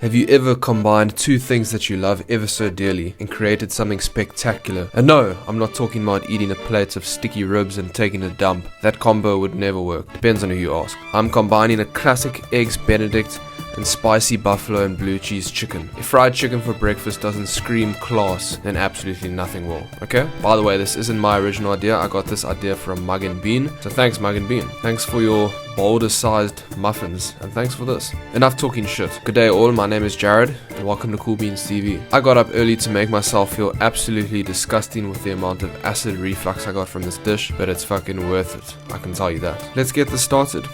Have you ever combined two things that you love ever so dearly and created something spectacular? And no, I'm not talking about eating a plate of sticky ribs and taking a dump. That combo would never work. Depends on who you ask. I'm combining a classic eggs Benedict and spicy buffalo and blue cheese chicken. If fried chicken for breakfast doesn't scream class, then absolutely nothing will, okay? By the way, this isn't my original idea. I got this idea from Mugg Bean. So thanks, Mugg Bean. Thanks for your boulder sized muffins, and thanks for this. Enough talking shit. Good day all, my name is Jared, and welcome to Cool Beans TV. I got up early to make myself feel absolutely disgusting with the amount of acid reflux I got from this dish, but it's fucking worth it, I can tell you that. Let's get this started.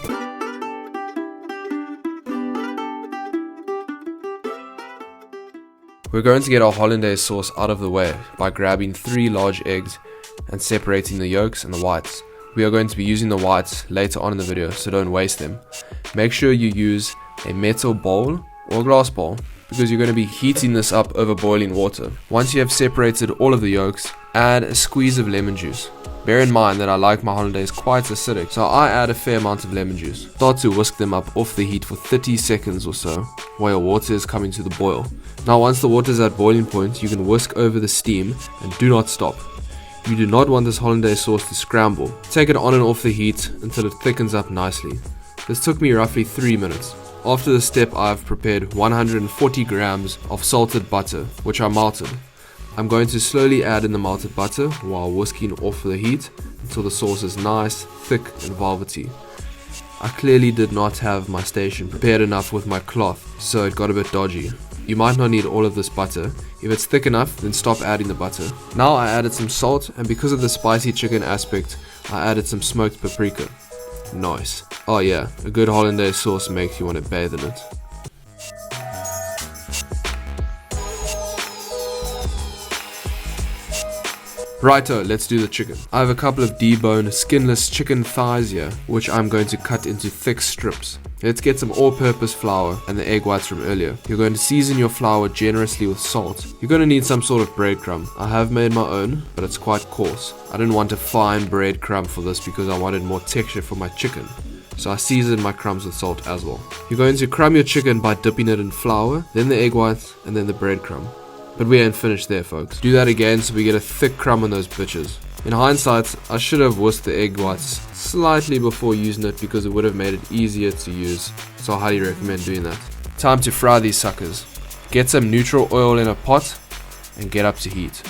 We're going to get our hollandaise sauce out of the way by grabbing 3 large eggs and separating the yolks and the whites. We are going to be using the whites later on in the video, so don't waste them. Make sure you use a metal bowl or a glass bowl because you're going to be heating this up over boiling water. Once you have separated all of the yolks, add a squeeze of lemon juice. Bear in mind that I like my hollandaise quite acidic, so I add a fair amount of lemon juice. Start to whisk them up off the heat for 30 seconds or so while your water is coming to the boil. Now once the water is at boiling point, you can whisk over the steam and do not stop. You do not want this hollandaise sauce to scramble. Take it on and off the heat until it thickens up nicely. This took me roughly 3 minutes. After this step, I have prepared 140 grams of salted butter, which I melted. I'm going to slowly add in the melted butter while whisking off the heat until the sauce is nice, thick and velvety. I clearly did not have my station prepared enough with my cloth, so it got a bit dodgy. You might not need all of this butter. If it's thick enough, then stop adding the butter. Now I added some salt, and because of the spicy chicken aspect, I added some smoked paprika. Nice. Oh yeah, a good hollandaise sauce makes you want to bathe in it. Righto, let's do the chicken. I have a couple of deboned, skinless chicken thighs here, which I'm going to cut into thick strips. Let's get some all-purpose flour and the egg whites from earlier. You're going to season your flour generously with salt. You're going to need some sort of breadcrumb. I have made my own, but it's quite coarse. I didn't want a fine breadcrumb for this because I wanted more texture for my chicken. So I seasoned my crumbs with salt as well. You're going to crumb your chicken by dipping it in flour, then the egg whites, and then the breadcrumb. But we ain't finished there, folks. Do that again so we get a thick crumb on those bitches. In hindsight, I should have whisked the egg whites slightly before using it because it would have made it easier to use, so I highly recommend doing that. Time to fry these suckers. Get some neutral oil in a pot and get up to heat.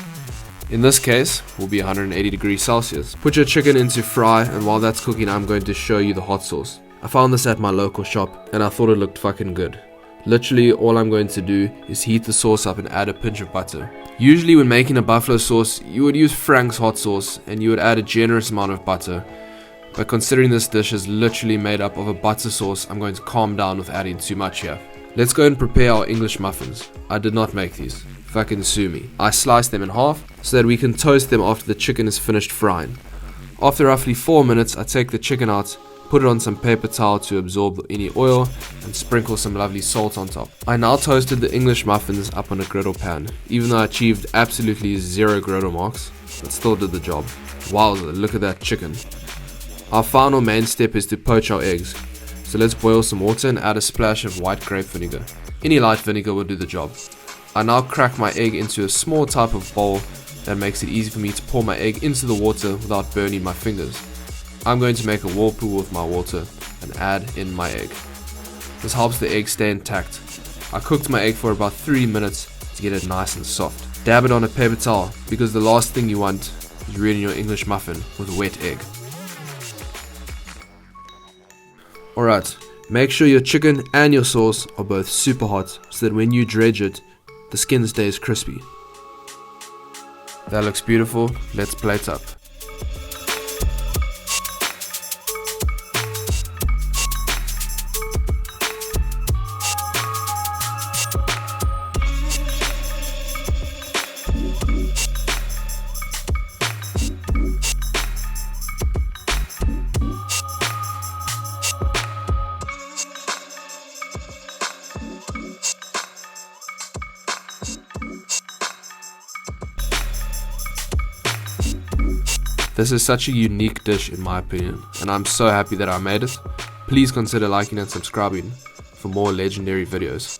In this case, will be 180 degrees Celsius. Put your chicken into fry, and while that's cooking, I'm going to show you the hot sauce. I found this at my local shop and I thought it looked fucking good. Literally, all I'm going to do is heat the sauce up and add a pinch of butter. Usually when making a buffalo sauce, you would use Frank's hot sauce and you would add a generous amount of butter. But considering this dish is literally made up of a butter sauce, I'm going to calm down with adding too much here. Let's go and prepare our English muffins. I did not make these. Fucking sue me. I sliced them in half so that we can toast them after the chicken is finished frying. After roughly 4 minutes, I take the chicken out, put it on some paper towel to absorb any oil, and sprinkle some lovely salt on top. I now toasted the English muffins up on a griddle pan. Even though I achieved absolutely 0 griddle marks, it still did the job. Wowza, look at that chicken. Our final main step is to poach our eggs. So let's boil some water and add a splash of white grape vinegar. Any light vinegar will do the job. I now crack my egg into a small type of bowl that makes it easy for me to pour my egg into the water without burning my fingers. I'm going to make a whirlpool with my water and add in my egg. This helps the egg stay intact. I cooked my egg for about 3 minutes to get it nice and soft. Dab it on a paper towel because the last thing you want is ruining your English muffin with a wet egg. Alright, make sure your chicken and your sauce are both super hot so that when you dredge it, the skin stays crispy. That looks beautiful, let's plate up. This is such a unique dish in my opinion, and I'm so happy that I made it. Please consider liking and subscribing for more legendary videos.